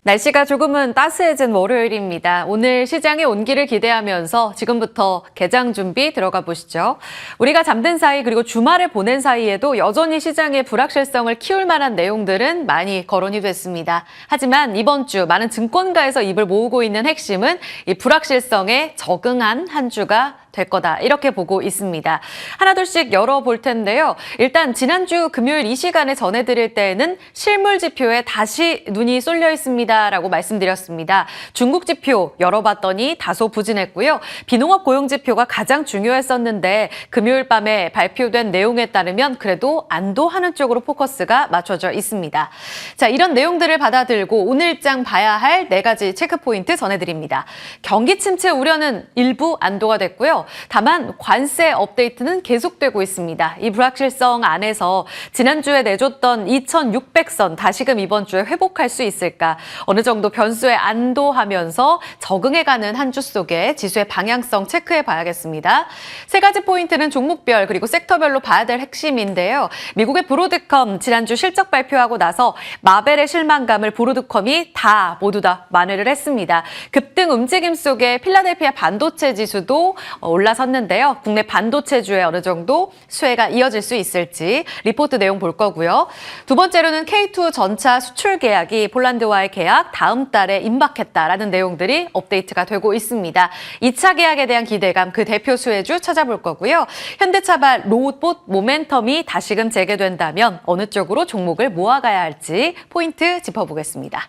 날씨가 조금은 따스해진 월요일입니다. 오늘 시장의 온기를 기대하면서 지금부터 개장 준비 들어가 보시죠. 우리가 잠든 사이 그리고 주말을 보낸 사이에도 여전히 시장의 불확실성을 키울 만한 내용들은 많이 거론이 됐습니다. 하지만 이번 주 많은 증권가에서 입을 모으고 있는 핵심은 이 불확실성에 적응한 한 주가 될 거다 이렇게 보고 있습니다. 하나둘씩 열어볼 텐데요. 일단 지난주 금요일 이 시간에 전해드릴 때에는 실물 지표에 다시 눈이 쏠려 있습니다라고 말씀드렸습니다. 중국 지표 열어봤더니 다소 부진했고요. 비농업 고용 지표가 가장 중요했었는데 금요일 밤에 발표된 내용에 따르면 그래도 안도하는 쪽으로 포커스가 맞춰져 있습니다. 자, 이런 내용들을 받아들고 오늘장 봐야 할 4가지 체크포인트 전해드립니다. 경기 침체 우려는 일부 안도가 됐고요. 다만 관세 업데이트는 계속되고 있습니다. 이 불확실성 안에서 지난주에 내줬던 2,600선 다시금 이번 주에 회복할 수 있을까? 어느 정도 변수에 안도하면서 적응해가는 한 주 속에 지수의 방향성 체크해 봐야겠습니다. 3가지 포인트는 종목별 그리고 섹터별로 봐야 될 핵심인데요. 미국의 브로드컴 지난주 실적 발표하고 나서 마벨의 실망감을 브로드컴이 모두 다 만회를 했습니다. 급등 움직임 속에 필라델피아 반도체 지수도 올라섰는데요. 국내 반도체주에 어느 정도 수혜가 이어질 수 있을지 리포트 내용 볼 거고요. 두 번째로는 K2 전차 수출 계약이 폴란드와의 계약 다음 달에 임박했다라는 내용들이 업데이트가 되고 있습니다. 2차 계약에 대한 기대감 그 대표 수혜주 찾아볼 거고요. 현대차발 로봇 모멘텀이 다시금 재개된다면 어느 쪽으로 종목을 모아가야 할지 포인트 짚어보겠습니다.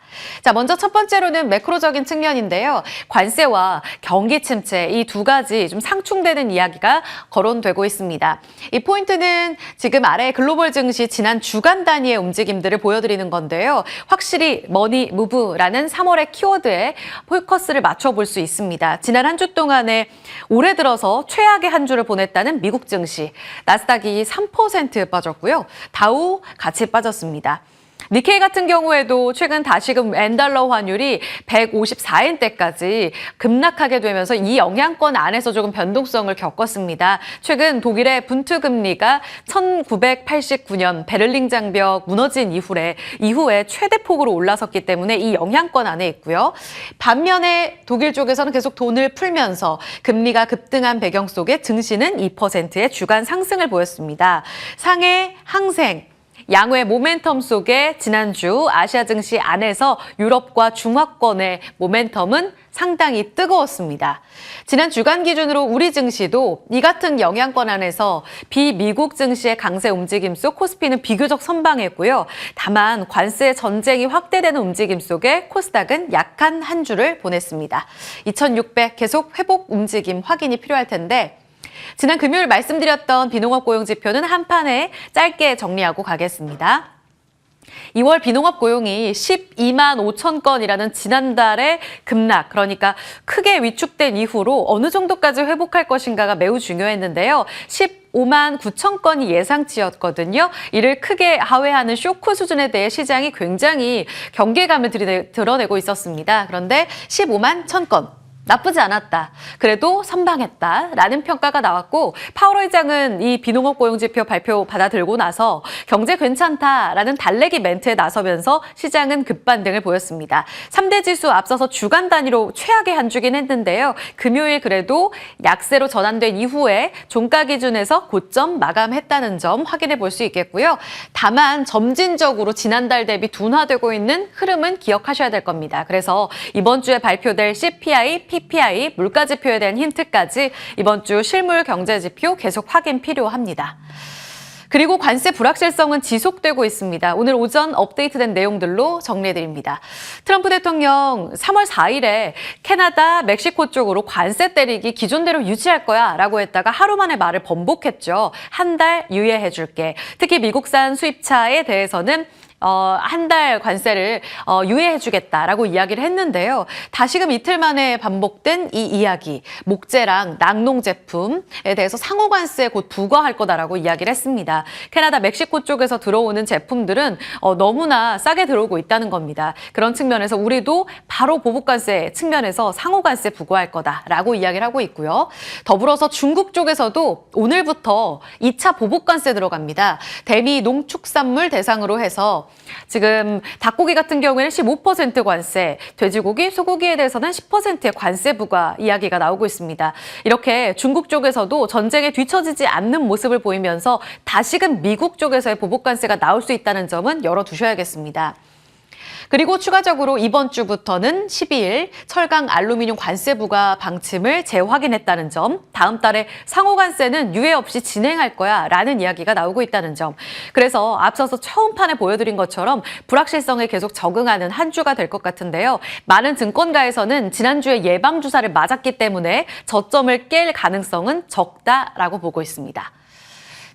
자, 먼저 첫 번째로는 매크로적인 측면인데요. 관세와 경기 침체 이 두 가지 좀 상충되는 이야기가 거론되고 있습니다. 이 포인트는 지금 아래 글로벌 증시 지난 주간 단위의 움직임들을 보여드리는 건데요. 확실히 머니 무브라는 3월의 키워드에 포커스를 맞춰볼 수 있습니다. 지난 한 주 동안에 올해 들어서 최악의 한 주를 보냈다는 미국 증시. 나스닥이 3% 빠졌고요. 다우 같이 빠졌습니다. 니케이 같은 경우에도 최근 다시금 엔달러 환율이 154엔대까지 급락하게 되면서 이 영향권 안에서 조금 변동성을 겪었습니다. 최근 독일의 분투 금리가 1989년 베를린 장벽 무너진 이후에 최대폭으로 올라섰기 때문에 이 영향권 안에 있고요. 반면에 독일 쪽에서는 계속 돈을 풀면서 금리가 급등한 배경 속에 증시는 2%의 주간 상승을 보였습니다. 상해, 항생, 양회 모멘텀 속에 지난주 아시아 증시 안에서 유럽과 중화권의 모멘텀은 상당히 뜨거웠습니다. 지난 주간 기준으로 우리 증시도 이 같은 영향권 안에서 비미국 증시의 강세 움직임 속 코스피는 비교적 선방했고요. 다만 관세 전쟁이 확대되는 움직임 속에 코스닥은 약한 한 주를 보냈습니다. 2,600 계속 회복 움직임 확인이 필요할 텐데 지난 금요일 말씀드렸던 비농업 고용 지표는 한 판에 짧게 정리하고 가겠습니다. 2월 비농업 고용이 12만 5천 건이라는 지난달의 급락, 그러니까 크게 위축된 이후로 어느 정도까지 회복할 것인가가 매우 중요했는데요. 15만 9천 건이 예상치였거든요. 이를 크게 하회하는 쇼크 수준에 대해 시장이 굉장히 경계감을 드러내고 있었습니다. 그런데 15만 1천 건. 나쁘지 않았다. 그래도 선방했다라는 평가가 나왔고 파월 의장은 이 비농업 고용지표 발표 받아들고 나서 경제 괜찮다라는 달래기 멘트에 나서면서 시장은 급반등을 보였습니다. 3대 지수 앞서서 주간 단위로 최악의 한 주긴 했는데요. 금요일 그래도 약세로 전환된 이후에 종가 기준에서 고점 마감했다는 점 확인해 볼 수 있겠고요. 다만 점진적으로 지난달 대비 둔화되고 있는 흐름은 기억하셔야 될 겁니다. 그래서 이번 주에 발표될 CPI, PPI, 물가지표에 대한 힌트까지 이번 주 실물 경제지표 계속 확인 필요합니다. 그리고 관세 불확실성은 지속되고 있습니다. 오늘 오전 업데이트된 내용들로 정리해드립니다. 트럼프 대통령 3월 4일에 캐나다, 멕시코 쪽으로 관세 때리기 기존대로 유지할 거야 라고 했다가 하루 만에 말을 번복했죠. 한 달 유예해줄게. 특히 미국산 수입차에 대해서는 한 달 관세를 유예해주겠다라고 이야기를 했는데요. 다시금 이틀 만에 반복된 이 이야기, 목재랑 낙농 제품에 대해서 상호 관세에 곧 부과할 거다라고 이야기를 했습니다. 캐나다, 멕시코 쪽에서 들어오는 제품들은 너무나 싸게 들어오고 있다는 겁니다. 그런 측면에서 우리도 바로 보복 관세 측면에서 상호 관세 부과할 거다라고 이야기를 하고 있고요. 더불어서 중국 쪽에서도 오늘부터 2차 보복 관세 들어갑니다. 대미 농축산물 대상으로 해서 지금 닭고기 같은 경우에는 15% 관세, 돼지고기, 소고기에 대해서는 10%의 관세 부과 이야기가 나오고 있습니다. 이렇게 중국 쪽에서도 전쟁에 뒤처지지 않는 모습을 보이면서 다시금 미국 쪽에서의 보복 관세가 나올 수 있다는 점은 열어두셔야겠습니다. 그리고 추가적으로 이번 주부터는 12일 철강 알루미늄 관세 부과 방침을 재확인했다는 점, 다음 달에 상호 관세는 유예 없이 진행할 거야 라는 이야기가 나오고 있다는 점. 그래서 앞서서 처음 판에 보여드린 것처럼 불확실성에 계속 적응하는 한 주가 될 것 같은데요. 많은 증권가에서는 지난주에 예방주사를 맞았기 때문에 저점을 깰 가능성은 적다라고 보고 있습니다.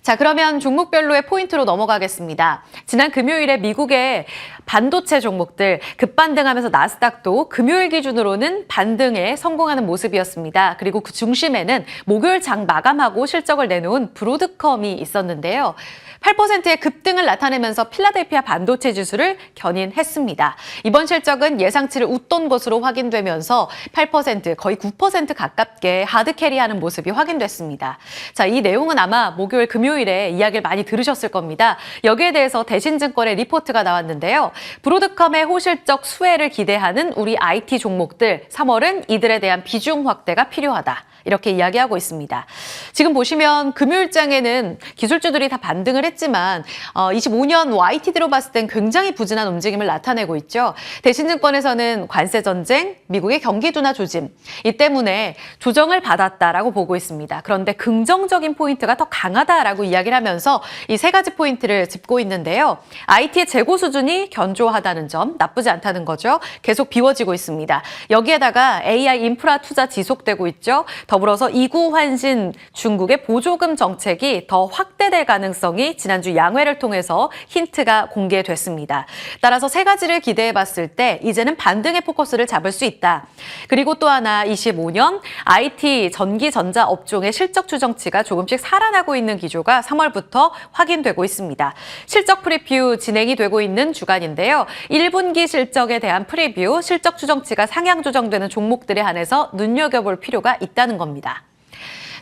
자, 그러면 종목별로의 포인트로 넘어가겠습니다. 지난 금요일에 미국의 반도체 종목들 급반등하면서 나스닥도 금요일 기준으로는 반등에 성공하는 모습이었습니다. 그리고 그 중심에는 목요일 장 마감하고 실적을 내놓은 브로드컴이 있었는데요. 8%의 급등을 나타내면서 필라델피아 반도체 지수를 견인했습니다. 이번 실적은 예상치를 웃돈 것으로 확인되면서 8% 거의 9% 가깝게 하드캐리하는 모습이 확인됐습니다. 자, 이 내용은 아마 목요일 금요일에 이야기를 많이 들으셨을 겁니다. 여기에 대해서 대신증권의 리포트가 나왔는데요. 브로드컴의 호실적 수혜를 기대하는 우리 IT 종목들 3월은 이들에 대한 비중 확대가 필요하다. 이렇게 이야기하고 있습니다. 지금 보시면 금요일장에는 기술주들이 다 반등을 했지만 25년 YTD로 봤을 땐 굉장히 부진한 움직임을 나타내고 있죠. 대신증권에서는 관세 전쟁, 미국의 경기 둔화 조짐 이 때문에 조정을 받았다라고 보고 있습니다. 그런데 긍정적인 포인트가 더 강하다라고 이야기를 하면서 이 세 가지 포인트를 짚고 있는데요. IT의 재고 수준이 견조하다는 점, 나쁘지 않다는 거죠. 계속 비워지고 있습니다. 여기에다가 AI 인프라 투자 지속되고 있죠. 더불어서 이구 환신 중국의 보조금 정책이 더 확대될 가능성이 지난주 양회를 통해서 힌트가 공개됐습니다. 따라서 세 가지를 기대해 봤을 때 이제는 반등의 포커스를 잡을 수 있다. 그리고 또 하나 25년 IT 전기 전자 업종의 실적 추정치가 조금씩 살아나고 있는 기조가 3월부터 확인되고 있습니다. 실적 프리뷰 진행이 되고 있는 주간인데요. 1분기 실적에 대한 프리뷰, 실적 추정치가 상향 조정되는 종목들에 한해서 눈여겨볼 필요가 있다는 겁니다.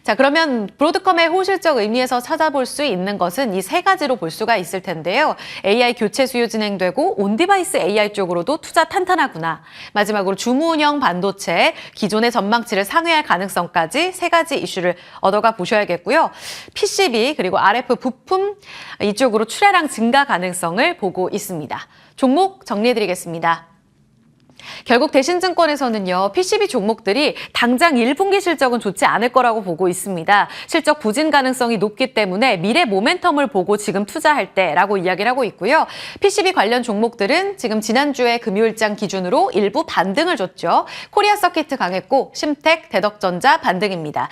자, 그러면 브로드컴의 호실적 의미에서 찾아볼 수 있는 것은 이 세 가지로 볼 수가 있을 텐데요. AI 교체 수요 진행되고 온디바이스 AI 쪽으로도 투자 탄탄하구나. 마지막으로 주문형 반도체, 기존의 전망치를 상회할 가능성까지 세 가지 이슈를 얻어가 보셔야겠고요. PCB 그리고 RF 부품 이쪽으로 출하량 증가 가능성을 보고 있습니다. 종목 정리해드리겠습니다. 결국 대신증권에서는요, PCB 종목들이 당장 1분기 실적은 좋지 않을 거라고 보고 있습니다. 실적 부진 가능성이 높기 때문에 미래 모멘텀을 보고 지금 투자할 때라고 이야기를 하고 있고요. PCB 관련 종목들은 지금 지난주에 금요일장 기준으로 일부 반등을 줬죠. 코리아 서키트 강했고 심텍, 대덕전자 반등입니다.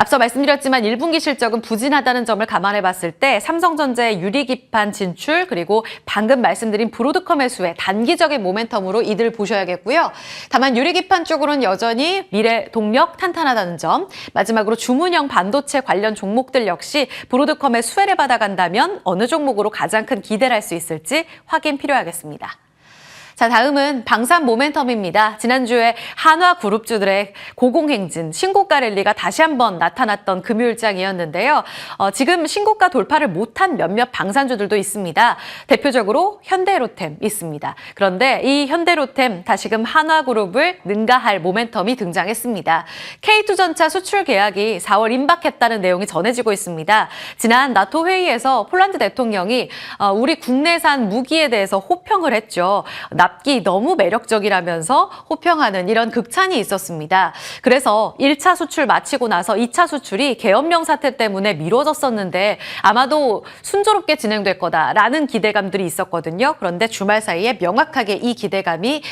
앞서 말씀드렸지만 1분기 실적은 부진하다는 점을 감안해 봤을 때 삼성전자의 유리기판 진출 그리고 방금 말씀드린 브로드컴의 수혜 단기적인 모멘텀으로 이들 보셔야겠고요. 다만 유리기판 쪽으로는 여전히 미래 동력 탄탄하다는 점, 마지막으로 주문형 반도체 관련 종목들 역시 브로드컴의 수혜를 받아간다면 어느 종목으로 가장 큰 기대를 할 수 있을지 확인 필요하겠습니다. 자, 다음은 방산 모멘텀입니다. 지난주에 한화그룹주들의 고공행진, 신고가 랠리가 다시 한번 나타났던 금요일장이었는데요. 지금 신고가 돌파를 못한 몇몇 방산주들도 있습니다. 대표적으로 현대로템 있습니다. 그런데 이 현대로템 다시금 한화그룹을 능가할 모멘텀이 등장했습니다. K2전차 수출 계약이 4월 임박했다는 내용이 전해지고 있습니다. 지난 나토 회의에서 폴란드 대통령이 우리 국내산 무기에 대해서 호평을 했죠. 납기 너무 매력적이라면서 호평하는 이런 극찬이 있었습니다. 그래서 1차 수출 마치고 나서 2차 수출이 계엄령 사태 때문에 미뤄졌었는데 아마도 순조롭게 진행될 거다라는 기대감들이 있었거든요. 그런데 주말 사이에 명확하게 이 기대감이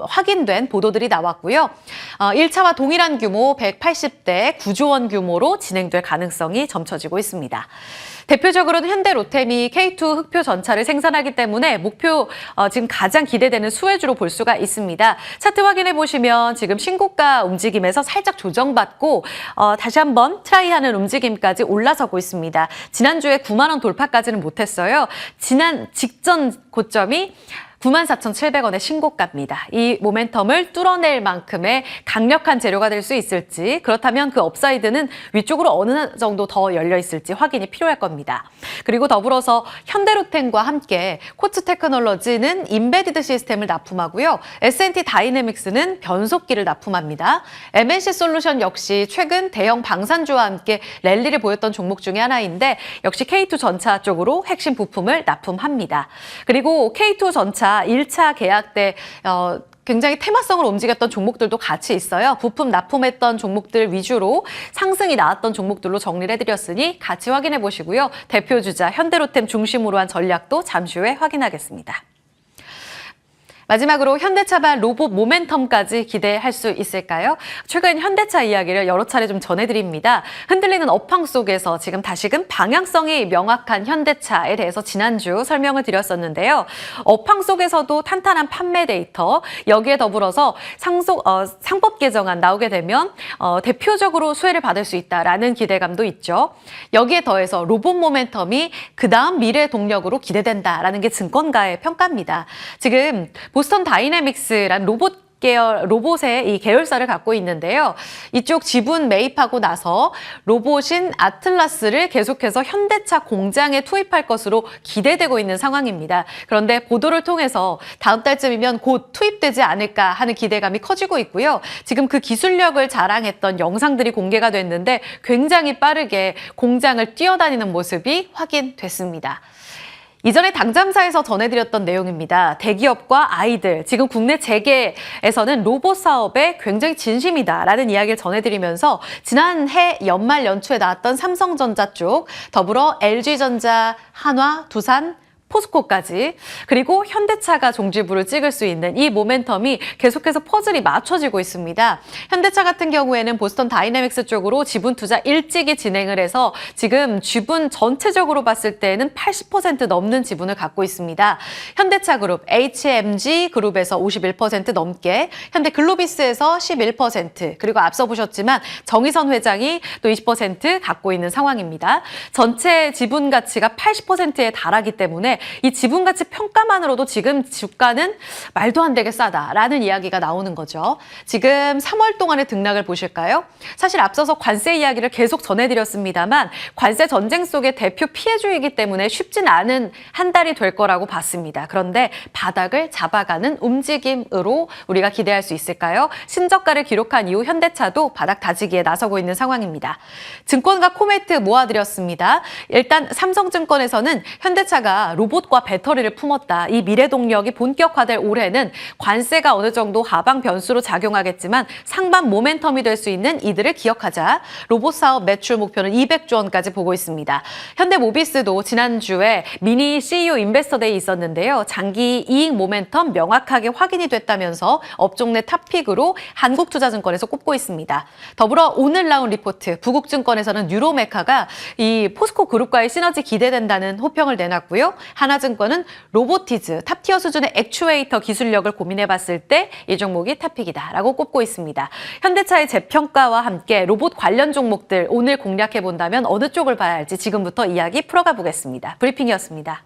확인된 보도들이 나왔고요. 1차와 동일한 규모 180대 9조 원 규모로 진행될 가능성이 점쳐지고 있습니다. 대표적으로는 현대로템이 K2 흑표 전차를 생산하기 때문에 목표 지금 가장 기대되는 수혜주로 볼 수가 있습니다. 차트 확인해 보시면 지금 신고가 움직임에서 살짝 조정받고 다시 한번 트라이하는 움직임까지 올라서고 있습니다. 지난주에 9만 원 돌파까지는 못했어요. 직전 고점이 94,700원의 신고가입니다. 이 모멘텀을 뚫어낼 만큼의 강력한 재료가 될 수 있을지, 그렇다면 그 업사이드는 위쪽으로 어느 정도 더 열려 있을지 확인이 필요할 겁니다. 그리고 더불어서 현대로템과 함께 코츠 테크놀로지는 인베디드 시스템을 납품하고요. S&T 다이내믹스는 변속기를 납품합니다. MNC 솔루션 역시 최근 대형 방산주와 함께 랠리를 보였던 종목 중에 하나인데 역시 K2 전차 쪽으로 핵심 부품을 납품합니다. 그리고 K2 전차 1차 계약 때 굉장히 테마성을 움직였던 종목들도 같이 있어요. 부품 납품했던 종목들 위주로 상승이 나왔던 종목들로 정리를 해드렸으니 같이 확인해 보시고요. 대표주자 현대로템 중심으로 한 전략도 잠시 후에 확인하겠습니다. 마지막으로 현대차발 로봇 모멘텀까지 기대할 수 있을까요? 최근 현대차 이야기를 여러 차례 좀 전해드립니다. 흔들리는 업황 속에서 지금 다시금 방향성이 명확한 현대차에 대해서 지난주 설명을 드렸었는데요. 업황 속에서도 탄탄한 판매 데이터, 여기에 더불어서 상법 개정안 나오게 되면 대표적으로 수혜를 받을 수 있다라는 기대감도 있죠. 여기에 더해서 로봇 모멘텀이 그다음 미래 동력으로 기대된다라는 게 증권가의 평가입니다. 지금 보스턴 다이내믹스란 로봇의 이 계열사를 갖고 있는데요. 이쪽 지분 매입하고 나서 로봇인 아틀라스를 계속해서 현대차 공장에 투입할 것으로 기대되고 있는 상황입니다. 그런데 보도를 통해서 다음 달쯤이면 곧 투입되지 않을까 하는 기대감이 커지고 있고요. 지금 그 기술력을 자랑했던 영상들이 공개가 됐는데 굉장히 빠르게 공장을 뛰어다니는 모습이 확인됐습니다. 이전에 당잠사에서 전해드렸던 내용입니다. 대기업과 아이들, 지금 국내 재계에서는 로봇 사업에 굉장히 진심이다라는 이야기를 전해드리면서 지난해 연말 연초에 나왔던 삼성전자 쪽, 더불어 LG전자, 한화, 두산, 포스코까지, 그리고 현대차가 종지부를 찍을 수 있는 이 모멘텀이 계속해서 퍼즐이 맞춰지고 있습니다. 현대차 같은 경우에는 보스턴 다이내믹스 쪽으로 지분 투자 일찍이 진행을 해서 지금 지분 전체적으로 봤을 때는 80% 넘는 지분을 갖고 있습니다. 현대차 그룹, HMG 그룹에서 51% 넘게, 현대글로비스에서 11%, 그리고 앞서 보셨지만 정의선 회장이 또 20% 갖고 있는 상황입니다. 전체 지분 가치가 80%에 달하기 때문에 이 지분가치 평가만으로도 지금 주가는 말도 안 되게 싸다라는 이야기가 나오는 거죠. 지금 3월 동안의 등락을 보실까요? 사실 앞서서 관세 이야기를 계속 전해드렸습니다만 관세 전쟁 속의 대표 피해주이기 때문에 쉽진 않은 한 달이 될 거라고 봤습니다. 그런데 바닥을 잡아가는 움직임으로 우리가 기대할 수 있을까요? 신저가를 기록한 이후 현대차도 바닥 다지기에 나서고 있는 상황입니다. 증권가 코멘트 모아드렸습니다. 일단 삼성증권에서는 현대차가 로봇과 배터리를 품었다. 이 미래 동력이 본격화될 올해는 관세가 어느 정도 하방 변수로 작용하겠지만 상반 모멘텀이 될 수 있는 이들을 기억하자. 로봇 사업 매출 목표는 200조 원까지 보고 있습니다. 현대모비스도 지난주에 미니 CEO 인베스터데이 있었는데요. 장기 이익 모멘텀 명확하게 확인이 됐다면서 업종 내 탑픽으로 한국투자증권에서 꼽고 있습니다. 더불어 오늘 나온 리포트, 부국증권에서는 뉴로메카가 이 포스코 그룹과의 시너지 기대된다는 호평을 내놨고요. 하나증권은 로보티즈, 탑티어 수준의 액추에이터 기술력을 고민해봤을 때 이 종목이 탑픽이다라고 꼽고 있습니다. 현대차의 재평가와 함께 로봇 관련 종목들 오늘 공략해본다면 어느 쪽을 봐야 할지 지금부터 이야기 풀어가 보겠습니다. 브리핑이었습니다.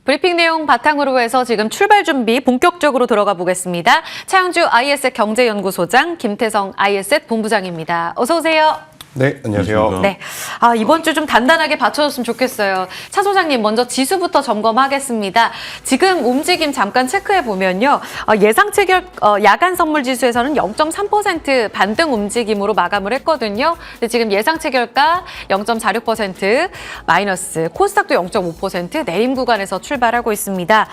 브리핑 내용 바탕으로 해서 지금 출발 준비 본격적으로 들어가 보겠습니다. 차영주 ISET 경제연구소장, 김태성 ISET 본부장입니다. 어서 오세요. 네, 안녕하세요. 네, 이번 주 좀 단단하게 받쳐줬으면 좋겠어요. 차 소장님, 먼저 지수부터 점검하겠습니다. 지금 움직임 잠깐 체크해 보면요. 예상 체결 야간 선물 지수에서는 0.3% 반등 움직임으로 마감을 했거든요. 근데 지금 예상 체결가 0.46% 마이너스, 코스닥도 0.5% 내림 구간에서 출발하고 있습니다.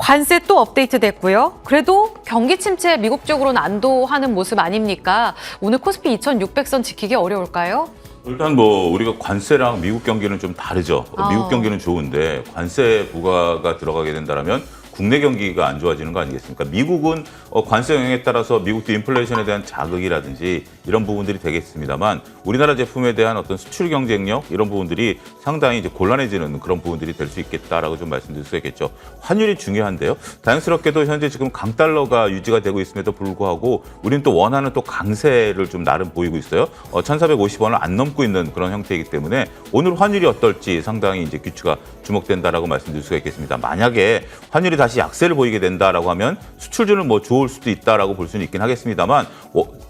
관세 또 업데이트 됐고요. 그래도 경기 침체 미국 쪽으로는 안도하는 모습 아닙니까? 오늘 코스피 2600선 지키기 어려울까요? 일단 뭐 우리가 관세랑 미국 경기는 좀 다르죠. 미국 경기는 좋은데 관세 부과가 들어가게 된다면 국내 경기가 안 좋아지는 거 아니겠습니까? 미국은 관세 영향에 따라서 미국도 인플레이션에 대한 자극이라든지 이런 부분들이 되겠습니다만 우리나라 제품에 대한 어떤 수출 경쟁력 이런 부분들이 상당히 이제 곤란해지는 그런 부분들이 될 수 있겠다라고 좀 말씀드릴 수 있겠죠. 환율이 중요한데요. 다행스럽게도 현재 지금 강달러가 유지가 되고 있음에도 불구하고 우리는 또 원하는 또 강세를 좀 나름 보이고 있어요. 1,450원을 안 넘고 있는 그런 형태이기 때문에 오늘 환율이 어떨지 상당히 이제 귀추가 주목된다라고 말씀드릴 수가 있겠습니다. 만약에 환율이 다시 약세를 보이게 된다라고 하면 수출주는 뭐 좋을 수도 있다라고 볼 수는 있긴 하겠습니다만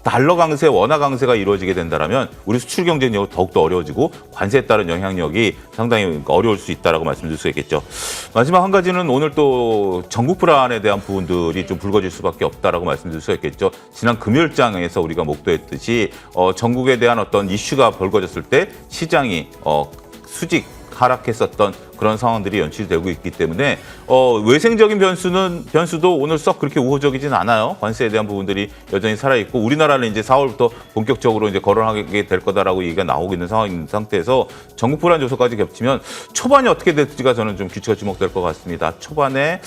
달러 강세, 원화 강세가 이루어지게 된다라면 우리 수출 경쟁력은 더욱더 어려워지고 관세에 따른 영향력이 상당히 어려울 수 있다라고 말씀드릴 수 있겠죠. 마지막 한 가지는 오늘 또 전국 불안에 대한 부분들이 좀 불거질 수밖에 없다라고 말씀드릴 수 있겠죠. 지난 금요일장에서 우리가 목도했듯이 전국에 대한 어떤 이슈가 벌거졌을 때 시장이 수직 하락했었던 그런 상황들이 연출되고 있기 때문에 외생적인 변수도 오늘 썩 그렇게 우호적이진 않아요. 관세에 대한 부분들이 여전히 살아있고 우리나라는 이제 4월부터 본격적으로 이제 거론하게 될 거다라고 얘기가 나오고 있는 상황인 상태에서 전국 불안 요소까지 겹치면 초반이 어떻게 될지가 저는 좀 귀추가 주목될 것 같습니다. 초반에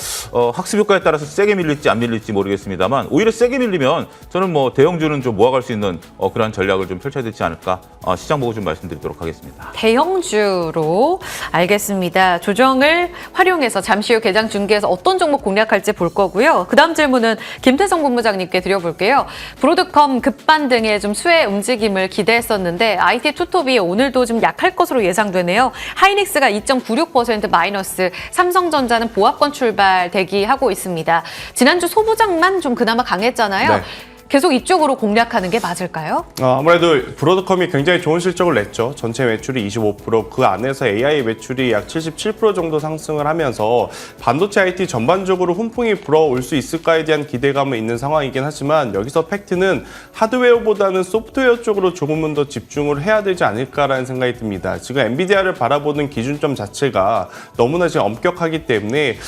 학습 효과에 따라서 세게 밀릴지 안 밀릴지 모르겠습니다만 오히려 세게 밀리면 저는 뭐 대형주는 좀 모아갈 수 있는 그런 전략을 좀 펼쳐야 되지 않을까 시장 보고 좀 말씀드리도록 하겠습니다. 대형주로 알겠습니다. 조정을 활용해서 잠시 후 개장 중계에서 어떤 종목 공략할지 볼 거고요. 그다음 질문은 김태성 본부장님께 드려볼게요. 브로드컴 급반등의 좀 수혜 움직임을 기대했었는데 IT 투톱이 오늘도 좀 약할 것으로 예상되네요. 하이닉스가 2.96% 마이너스, 삼성전자는 보합권 출발 대기하고 있습니다. 지난주 소부장만 좀 그나마 강했잖아요. 네. 계속 이쪽으로 공략하는 게 맞을까요? 아무래도 브로드컴이 굉장히 좋은 실적을 냈죠. 전체 매출이 25%, 그 안에서 AI 매출이 약 77% 정도 상승을 하면서 반도체 IT 전반적으로 훈풍이 불어올 수 있을까에 대한 기대감은 있는 상황이긴 하지만 여기서 팩트는 하드웨어보다는 소프트웨어 쪽으로 조금은 더 집중을 해야 되지 않을까라는 생각이 듭니다. 지금 엔비디아를 바라보는 기준점 자체가 너무나 지금 엄격하기 때문에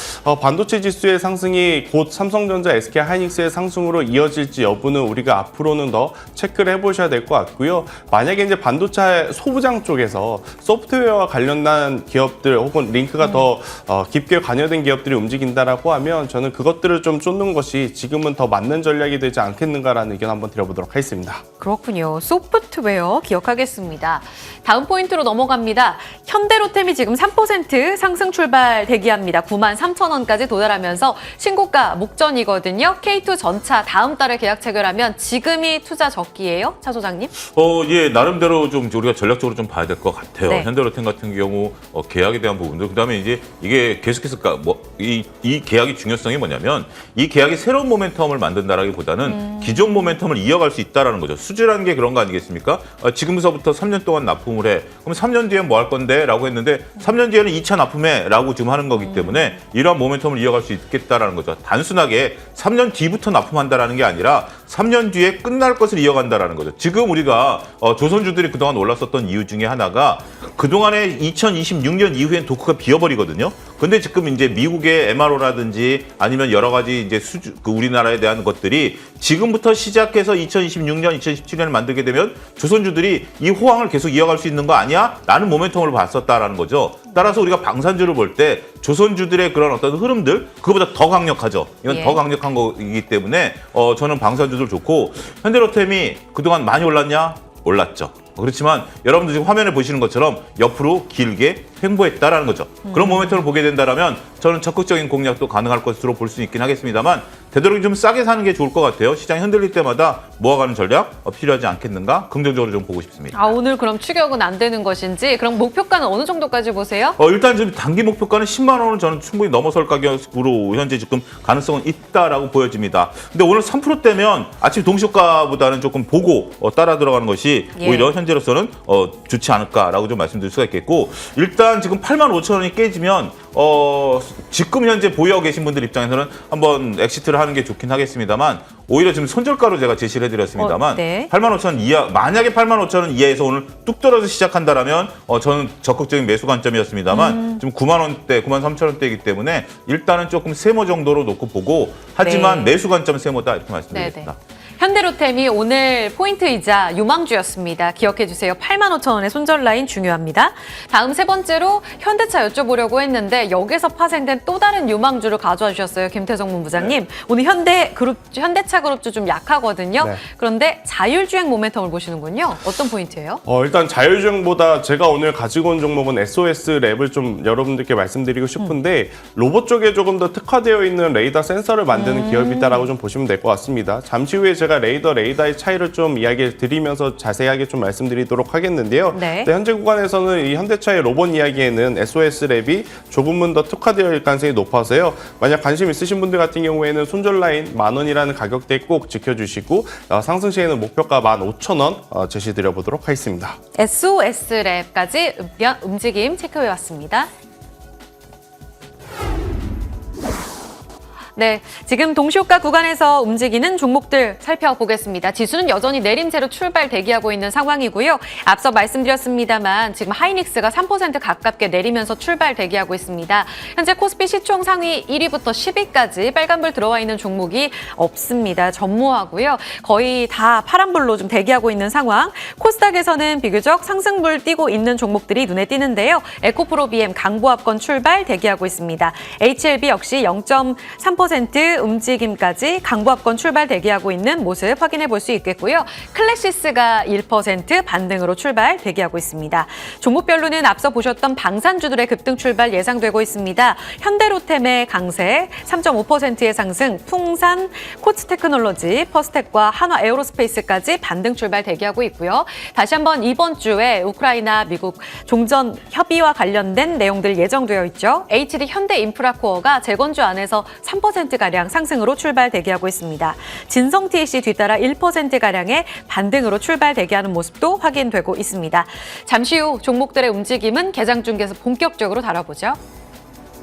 반도체 지수의 상승이 곧 삼성전자, SK 하이닉스의 상승으로 이어질지 여부는 우리가 앞으로는 더 체크를 해보셔야 될 것 같고요. 만약에 이제 반도체 소부장 쪽에서 소프트웨어와 관련된 기업들 혹은 링크가 더 깊게 관여된 기업들이 움직인다라고 하면 저는 그것들을 좀 쫓는 것이 지금은 더 맞는 전략이 되지 않겠는가라는 의견 한번 드려보도록 하겠습니다. 그렇군요. 소프트웨어 기억하겠습니다. 다음 포인트로 넘어갑니다. 현대로템이 지금 3% 상승 출발 대기합니다. 93,000원까지 도달하면서 신고가 목전이거든요. K2 전차 다음 달에 계약 체결하면 지금이 투자 적기예요, 차 소장님? 예, 나름대로 좀 우리가 전략적으로 좀 봐야 될 것 같아요. 네. 현대로템 같은 경우 계약에 대한 부분들, 그다음에 이제 이게 계속해서 이 계약의 중요성이 뭐냐면 이 계약이 새로운 모멘텀을 만든다라기보다는 기존 모멘텀을 이어갈 수 있다라는 거죠. 수주라는 게 그런 거 아니겠습니까? 지금서부터 3년 동안 납품을 해. 그럼 3년 뒤에 뭐 할 건데? 라고 했는데 3년 뒤에는 2차 납품해. 라고 지금 하는 거기 때문에 이러한 모멘텀을 이어갈 수 있겠다라는 거죠. 단순하게 3년 뒤부터 납품한다라는 게 아니라 3년 뒤에 끝날 것을 이어간다라는 거죠. 지금 우리가 조선주들이 그동안 올랐었던 이유 중에 하나가 그동안에 2026년 이후엔 도크가 비어버리거든요. 근데 지금 이제 미국의 MRO라든지 아니면 여러 가지 이제 우리나라에 대한 것들이 지금부터 시작해서 2026년, 2017년을 만들게 되면 조선주들이 이 호황을 계속 이어갈 수 있는 거 아니야? 라는 모멘텀을 봤었다라는 거죠. 따라서 우리가 방산주를 볼 때 조선주들의 그런 어떤 흐름들 그거보다 더 강력하죠. 이건 더 강력한 거이기 때문에 저는 방산주들 좋고 현대로템이 그동안 많이 올랐냐? 올랐죠. 그렇지만 여러분들 지금 화면에 보시는 것처럼 옆으로 길게 횡보했다라는 거죠. 그런 모멘텀을 보게 된다면 저는 적극적인 공략도 가능할 것으로 볼 수 있긴 하겠습니다만 되도록 좀 싸게 사는 게 좋을 것 같아요. 시장이 흔들릴 때마다 모아가는 전략 필요하지 않겠는가? 긍정적으로 좀 보고 싶습니다. 오늘 그럼 추격은 안 되는 것인지 그럼 목표가는 어느 정도까지 보세요? 일단 지금 단기 목표가는 10만 원을 저는 충분히 넘어설 가격으로 현재 지금 가능성은 있다라고 보여집니다. 근데 오늘 3%대면 아침 동시효과보다는 조금 보고 따라 들어가는 것이 오히려 현재로서는 좋지 않을까라고 좀 말씀드릴 수가 있겠고 일단 지금 85,000원이 깨지면 지금 현재 보유하고 계신 분들 입장에서는 한번 엑시트를 하는 게 좋긴 하겠습니다만 오히려 지금 손절가로 제가 제시를 해드렸습니다만 네. 85,000원 이하, 만약에 85,000원 이하에서 오늘 뚝 떨어져 시작한다라면 저는 적극적인 매수 관점이었습니다만 지금 9만 원대, 9만 3천 원대이기 때문에 일단은 조금 세모 정도로 놓고 보고 하지만 네. 매수 관점 세모다 이렇게 말씀드리겠습니다. 네네. 현대로템이 오늘 포인트이자 유망주였습니다. 기억해 주세요. 85,000원의 손절 라인 중요합니다. 다음 세 번째로 현대차 여쭤보려고 했는데 여기서 파생된 또 다른 유망주를 가져와 주셨어요. 김태성 본부장님. 오늘 현대차 그룹주 좀 약하거든요. 네. 그런데 자율주행 모멘텀을 보시는군요. 어떤 포인트예요? 일단 자율주행보다 제가 오늘 가지고 온 종목은 SOS 랩을 좀 여러분들께 말씀드리고 싶은데 로봇 쪽에 조금 더 특화되어 있는 레이더 센서를 만드는 기업이다라고 좀 보시면 될 것 같습니다. 잠시 후에 제가 레이더의 차이를 좀 이야기 드리면서 자세하게 좀 말씀드리도록 하겠는데요. 네. 현재 구간에서는 이 현대차의 로봇 이야기에는 SOS 랩이 조금은 더 특화되어 있을 가능성이 높아서요. 만약 관심 있으신 분들 같은 경우에는 손절 라인 10,000원이라는 가격대 꼭 지켜주시고 상승 시에는 목표가 15,000원 제시드려 보도록 하겠습니다. SOS 랩까지 움직임 체크해 왔습니다. 네, 지금 동시호가 구간에서 움직이는 종목들 살펴보겠습니다. 지수는 여전히 내림세로 출발 대기하고 있는 상황이고요. 앞서 말씀드렸습니다만 지금 하이닉스가 3% 가깝게 내리면서 출발 대기하고 있습니다. 현재 코스피 시총 상위 1위부터 10위까지 빨간불 들어와 있는 종목이 없습니다. 전무하고요. 거의 다 파란불로 좀 대기하고 있는 상황. 코스닥에서는 비교적 상승불 띄고 있는 종목들이 눈에 띄는데요. 에코프로 BM 강보합권 출발 대기하고 있습니다. HLB 역시 0.3% 움직임까지 강보합권 출발 대기하고 있는 모습 확인해 볼 수 있겠고요. 클래시스가 1% 반등으로 출발 대기하고 있습니다. 종목별로는 앞서 보셨던 방산주들의 급등 출발 예상되고 있습니다. 현대로템의 강세 3.5%의 상승, 풍산, 코츠테크놀로지, 퍼스텍과 한화 에어로스페이스까지 반등 출발 대기하고 있고요. 다시 한번 이번 주에 우크라이나, 미국 종전 협의와 관련된 내용들 예정되어 있죠. HD 현대인프라코어가 재건주 안에서 3%가량 상승으로 출발 대기하고 있습니다. 진성 TC 뒤따라 1%가량의 반등으로 출발 대기하는 모습도 확인되고 있습니다. 잠시 후 종목들의 움직임은 개장 중에서 본격적으로 다뤄보죠.